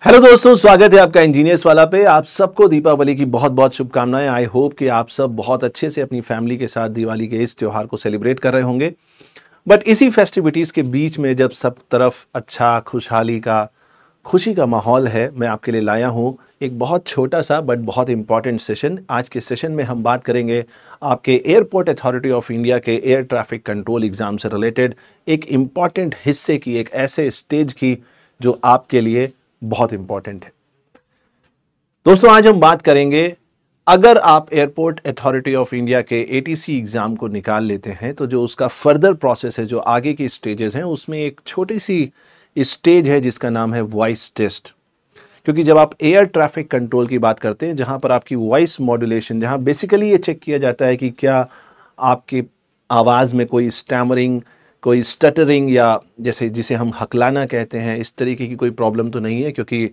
Hello दोस्तों, स्वागत है आपका इंजीनियर्स वाला पे। आप सबको दीपावली की बहुत बहुत शुभकामनाएं। आई होप कि आप सब बहुत अच्छे से अपनी फैमिली के साथ दिवाली के इस त्यौहार को सेलिब्रेट कर रहे होंगे। बट इसी फेस्टिविटीज़ के बीच में जब सब तरफ अच्छा खुशी का माहौल है, मैं आपके लिए लाया हूँ एक बहुत छोटा सा बट बहुत इंपॉर्टेंट सेशन। आज के सेशन में हम बात करेंगे आपके एयरपोर्ट अथॉरिटी ऑफ इंडिया के एयर ट्रैफिक कंट्रोल एग्ज़ाम से रिलेटेड एक इम्पॉर्टेंट हिस्से की, एक ऐसे स्टेज की जो आपके लिए बहुत इंपॉर्टेंट है। दोस्तों, आज हम बात करेंगे, अगर आप एयरपोर्ट अथॉरिटी ऑफ इंडिया के एटीसी एग्जाम को निकाल लेते हैं तो जो उसका फर्दर प्रोसेस है, जो आगे की स्टेजेस हैं, उसमें एक छोटी सी स्टेज है जिसका नाम है वॉइस टेस्ट। क्योंकि जब आप एयर ट्रैफिक कंट्रोल की बात करते हैं, जहां पर आपकी वॉइस मॉड्यूलेशन, जहां बेसिकली ये चेक किया जाता है कि क्या आपकी आवाज़ में कोई स्टैमरिंग, कोई स्टटरिंग या जिसे हम हकलाना कहते हैं, इस तरीके की कोई प्रॉब्लम तो नहीं है। क्योंकि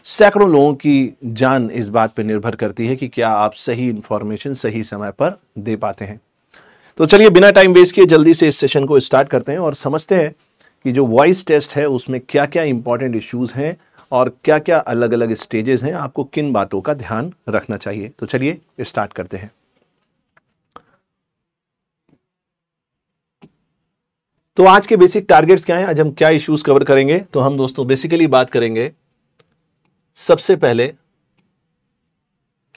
सैकड़ों लोगों की जान इस बात पर निर्भर करती है कि क्या आप सही इंफॉर्मेशन सही समय पर दे पाते हैं। तो चलिए, बिना टाइम वेस्ट किए जल्दी से इस सेशन को स्टार्ट करते हैं और समझते हैं कि जो वॉइस टेस्ट है उसमें क्या क्या इंपॉर्टेंट इश्यूज हैं और क्या क्या अलग अलग स्टेजेस हैं, आपको किन बातों का ध्यान रखना चाहिए। तो चलिए स्टार्ट करते हैं। तो आज के बेसिक टारगेट्स क्या हैं, आज हम क्या इश्यूज कवर करेंगे। तो हम दोस्तों बेसिकली बात करेंगे सबसे पहले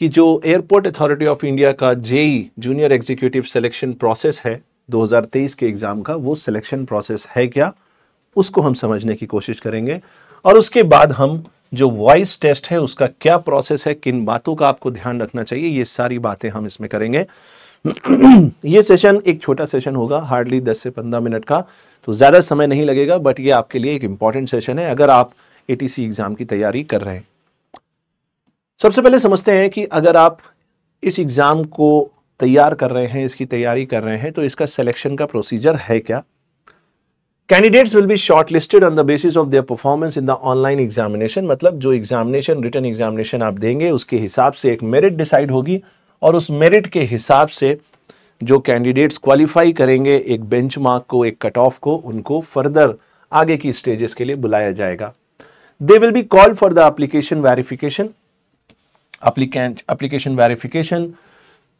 कि जो एयरपोर्ट अथॉरिटी ऑफ इंडिया का JE junior executive selection process है 2023 के एग्जाम का, वो सिलेक्शन प्रोसेस है क्या, उसको हम समझने की कोशिश करेंगे। और उसके बाद हम जो वॉइस टेस्ट है उसका क्या प्रोसेस है, किन बातों का आपको ध्यान रखना चाहिए, ये सारी बातें हम इसमें करेंगे। ये सेशन एक छोटा सेशन होगा, हार्डली 10 से 15 मिनट का, तो ज़्यादा समय नहीं लगेगा। बट ये आपके लिए एक इंपॉर्टेंट सेशन है अगर आप एटीसी एग्जाम की तैयारी कर रहे हैं। सबसे पहले समझते हैं कि अगर आप इस एग्जाम को तैयार कर रहे हैं, इसकी तैयारी कर रहे हैं, तो इसका सिलेक्शन का प्रोसीजर है क्या। Candidates will be shortlisted on the basis of their performance in the online examination. मतलब जो एग्जामिनेशन, रिटन एग्जामिनेशन आप देंगे, उसके हिसाब से एक मेरिट डिसाइड होगी और उस मेरिट के हिसाब से जो कैंडिडेट्स क्वालिफाई करेंगे एक बेंचमार्क को, एक कट ऑफ को, उनको फर्दर आगे की स्टेजेस के लिए बुलाया जाएगा। They will be called for the application verification,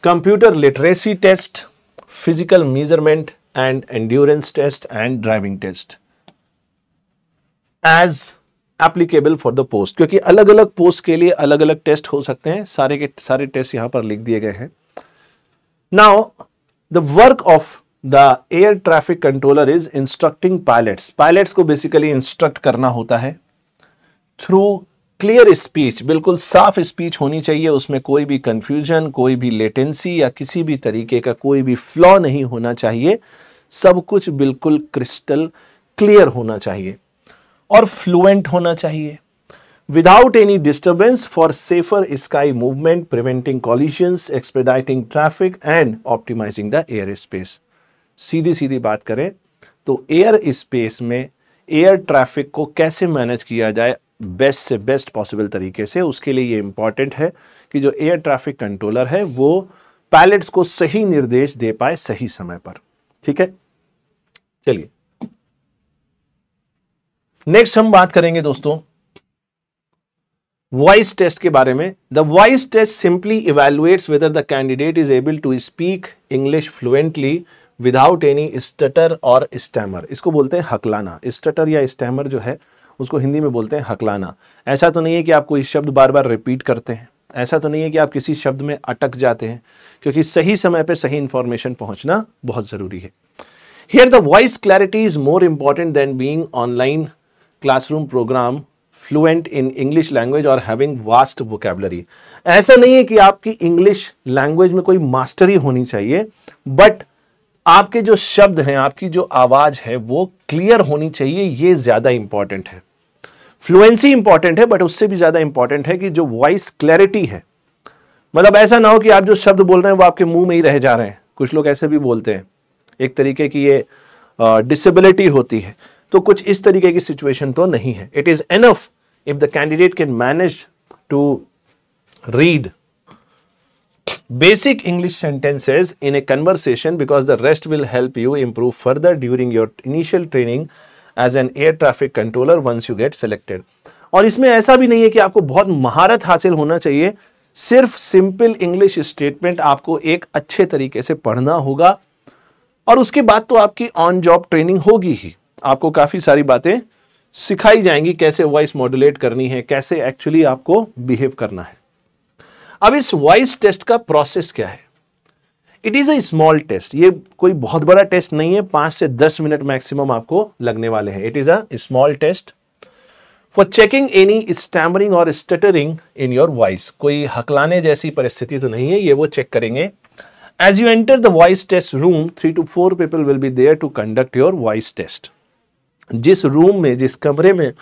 computer literacy test, physical measurement and endurance test and driving test as applicable for the post. क्योंकि अलग अलग पोस्ट के लिए अलग अलग टेस्ट हो सकते हैं, सारे के सारे टेस्ट यहां पर लिख दिए गए हैं। Now the work of the air traffic controller is instructing pilots. Pilots को बेसिकली इंस्ट्रक्ट करना होता है थ्रू क्लियर स्पीच। बिल्कुल साफ स्पीच होनी चाहिए, उसमें कोई भी कंफ्यूजन, कोई भी लेटेंसी या किसी भी तरीके का कोई भी फ्लॉ नहीं होना चाहिए। सब कुछ बिल्कुल क्रिस्टल क्लियर होना चाहिए और फ्लुएंट होना चाहिए, without any disturbance for safer sky movement, preventing collisions, expediting traffic and optimizing the air space. सीधी सीधी बात करें तो एयर स्पेस में एयर ट्रैफिक को कैसे मैनेज किया जाए बेस्ट से बेस्ट पॉसिबल तरीके से, उसके लिए ये इंपॉर्टेंट है कि जो एयर ट्रैफिक कंट्रोलर है वो पायलट्स को सही निर्देश दे पाए सही समय पर। ठीक है, चलिए नेक्स्ट हम बात करेंगे दोस्तों वॉइस टेस्ट के बारे में। The voice test simply evaluates whether the candidate is able to speak English fluently without any stutter और स्टैमर। इसको बोलते हैं हकलाना। स्टटर या स्टैमर जो है उसको हिंदी में बोलते हैं हकलाना। ऐसा तो नहीं है कि आप कोई शब्द बार बार रिपीट करते हैं, ऐसा तो नहीं है कि आप किसी शब्द में अटक जाते हैं, क्योंकि सही समय पे सही इंफॉर्मेशन पहुंचना बहुत जरूरी है। Here the voice clarity is more important than being online classroom program fluent in English language और हैविंग वास्ट वोकैबुलरी। ऐसा नहीं है कि आपकी इंग्लिश लैंग्वेज में कोई मास्टरी होनी चाहिए, बट आपके जो शब्द हैं, आपकी जो आवाज है वो क्लियर होनी चाहिए, ये ज्यादा इंपॉर्टेंट है। फ्लुएंसी इंपॉर्टेंट है, बट उससे भी ज्यादा इंपॉर्टेंट है कि जो वॉइस क्लैरिटी है। मतलब ऐसा ना हो कि आप जो शब्द बोल रहे हैं वो आपके मुंह में ही रह जा रहे हैं। कुछ लोग ऐसे भी बोलते हैं, एक तरीके की ये डिसेबिलिटी होती है। तो कुछ इस तरीके की सिचुएशन तो नहीं है। It is enough if the candidate can manage to read basic English sentences in a conversation, because the rest will help you improve further during your initial training as an air traffic controller once you get selected. और इसमें ऐसा भी नहीं है कि आपको बहुत महारत हासिल होना चाहिए, सिर्फ सिंपल इंग्लिश स्टेटमेंट आपको एक अच्छे तरीके से पढ़ना होगा और उसके बाद तो आपकी ऑन जॉब ट्रेनिंग होगी ही। आपको काफी सारी बातें सिखाई जाएंगी, कैसे वॉइस मॉड्यूलेट करनी है, कैसे एक्चुअली आपको बिहेव करना है। अब इस वॉइस टेस्ट का प्रोसेस क्या है? It is a small test, ये कोई बहुत बड़ा टेस्ट नहीं है, 5 से 10 मिनट मैक्सिमम आपको लगने वाले हैं। It is a small test for checking any stammering और स्टटरिंग इन योर वॉइस। कोई हकलाने जैसी परिस्थिति तो नहीं है, ये वो चेक करेंगे। As you enter the voice test room, 3 to 4 people will be there to conduct your voice test. जिस रूम में, जिस कमरे में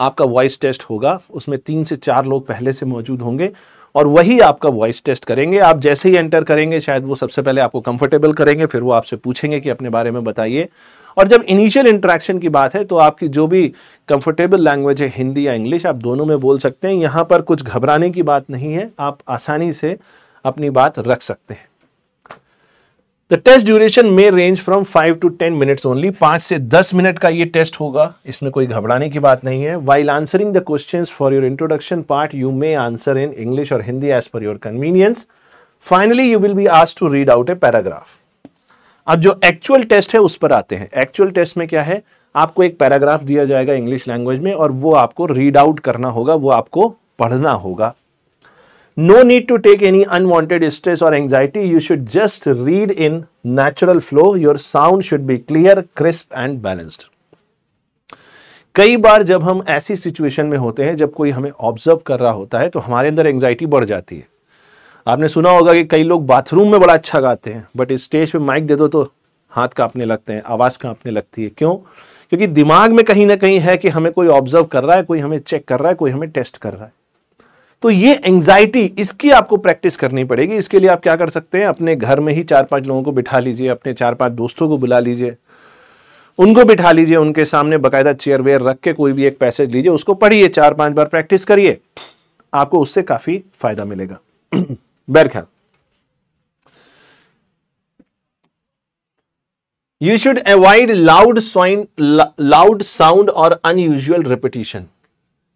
आपका वॉइस टेस्ट होगा, उसमें 3 से 4 लोग पहले से मौजूद होंगे और वही आपका वॉइस टेस्ट करेंगे। आप जैसे ही एंटर करेंगे, शायद वो सबसे पहले आपको कंफर्टेबल करेंगे, फिर वो आपसे पूछेंगे कि अपने बारे में बताइए। और जब इनिशियल इंटरेक्शन की बात है तो आपकी जो भी कंफर्टेबल लैंग्वेज है, हिंदी या इंग्लिश, आप दोनों में बोल सकते हैं। यहां पर कुछ घबराने की बात नहीं है, आप आसानी से अपनी बात रख सकते हैं। द टेस्ट ड्यूरेशन में range from 5 to 10 minutes only. 5 से 10 मिनट का ये टेस्ट होगा, इसमें कोई घबराने की बात नहीं है। While answering the questions for your introduction part, you may answer in English और Hindi as per your convenience. Finally you will be asked to read out a paragraph. अब जो एक्चुअल टेस्ट है उस पर आते हैं। एक्चुअल टेस्ट में क्या है, आपको एक पैराग्राफ दिया जाएगा इंग्लिश लैंग्वेज में और वो आपको रीड आउट करना होगा, वो आपको पढ़ना होगा। No need to take any unwanted stress or anxiety. You should just read in natural flow. Your sound should be clear, crisp and balanced. कई बार जब हम ऐसी सिचुएशन में होते हैं, जब कोई हमें ऑब्जर्व कर रहा होता है, तो हमारे अंदर एंजाइटी बढ़ जाती है। आपने सुना होगा कि कई लोग बाथरूम में बड़ा अच्छा गाते हैं, बट स्टेज पे माइक दे दो तो हाथ कांपने लगते हैं, आवाज कांपने लगती है। क्यों? क्योंकि दिमाग में कहीं ना कहीं है कि हमें कोई ऑब्जर्व कर रहा है, कोई हमें चेक कर रहा है, कोई हमें टेस्ट कर रहा है। तो ये एंजाइटी, इसकी आपको प्रैक्टिस करनी पड़ेगी। इसके लिए आप क्या कर सकते हैं, अपने घर में ही 4-5 लोगों को बिठा लीजिए, अपने 4-5 दोस्तों को बुला लीजिए, उनको बिठा लीजिए, उनके सामने बाकायदा चेयर वेयर रख के कोई भी एक पैसेज लीजिए, उसको पढ़िए, 4-5 बार प्रैक्टिस करिए, आपको उससे काफी फायदा मिलेगा। बहरख्याल, you should avoid loud sound और अनयूजुअल रिपीटिशन।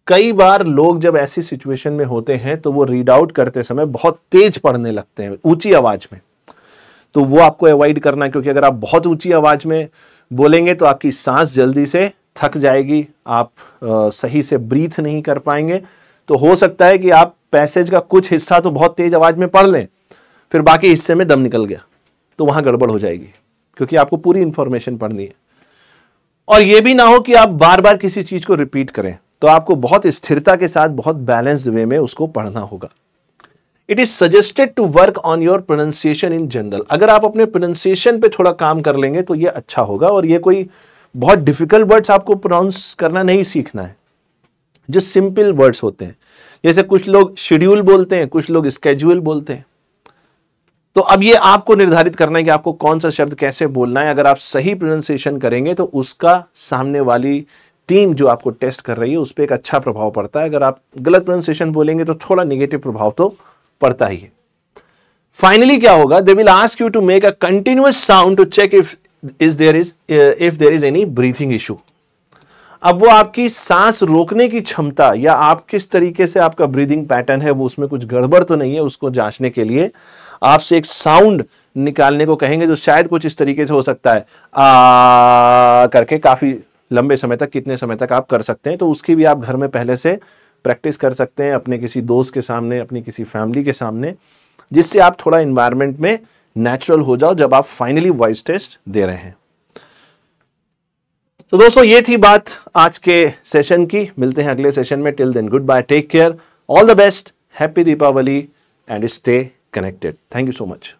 कई बार लोग जब ऐसी सिचुएशन में होते हैं तो वो रीड आउट करते समय बहुत तेज पढ़ने लगते हैं, ऊंची आवाज में, तो वो आपको अवॉइड करना है। क्योंकि अगर आप बहुत ऊंची आवाज में बोलेंगे तो आपकी सांस जल्दी से थक जाएगी, आप सही से ब्रीथ नहीं कर पाएंगे। तो हो सकता है कि आप पैसेज का कुछ हिस्सा तो बहुत तेज आवाज में पढ़ लें, फिर बाकी हिस्से में दम निकल गया, तो वहां गड़बड़ हो जाएगी, क्योंकि आपको पूरी इंफॉर्मेशन पढ़नी है। और यह भी ना हो कि आप बार बार किसी चीज को रिपीट करें, तो आपको बहुत स्थिरता के साथ, बहुत बैलेंस्ड वे में उसको पढ़ना होगा। It is suggested to work on your pronunciation in general. अगर आप अपने प्रोनाउंसिएशन पे थोड़ा काम कर लेंगे तो ये अच्छा होगा। और ये कोई बहुत डिफिकल्ट वर्ड्स आपको प्रोनाउंस करना नहीं सीखना है, जो सिंपल वर्ड्स होते हैं। जैसे कुछ लोग शेड्यूल बोलते हैं, कुछ लोग स्केड्यूल बोलते हैं। तो अब ये आपको निर्धारित करना है कि आपको कौन सा शब्द कैसे बोलना है। अगर आप सही प्रोनाउंसिएशन करेंगे तो उसका सामने वाली टीम जो आपको टेस्ट कर रही है उस पर एक अच्छा प्रभाव पड़ता है। अगर आप गलत प्रोनाउंसिएशन बोलेंगे तो थोड़ा नेगेटिव प्रभाव तो पड़ता ही है। फाइनली क्या होगा, they will ask you to make a continuous sound to check if there is any breathing issue. अब वो आपकी सांस रोकने की क्षमता या आप किस तरीके से आपका ब्रीदिंग पैटर्न है, वो उसमें कुछ गड़बड़ तो नहीं है, उसको जांचने के लिए आपसे एक साउंड निकालने को कहेंगे, जो शायद कुछ इस तरीके से हो सकता है, आ करके काफी लंबे समय तक, कितने समय तक आप कर सकते हैं। तो उसकी भी आप घर में पहले से प्रैक्टिस कर सकते हैं, अपने किसी दोस्त के सामने, अपनी किसी फैमिली के सामने, जिससे आप थोड़ा एनवायरनमेंट में नेचुरल हो जाओ जब आप फाइनली वॉइस टेस्ट दे रहे हैं। तो दोस्तों, ये थी बात आज के सेशन की। मिलते हैं अगले सेशन में। Till then, goodbye, take care, all the best, happy Deepavali and stay connected. Thank you so much.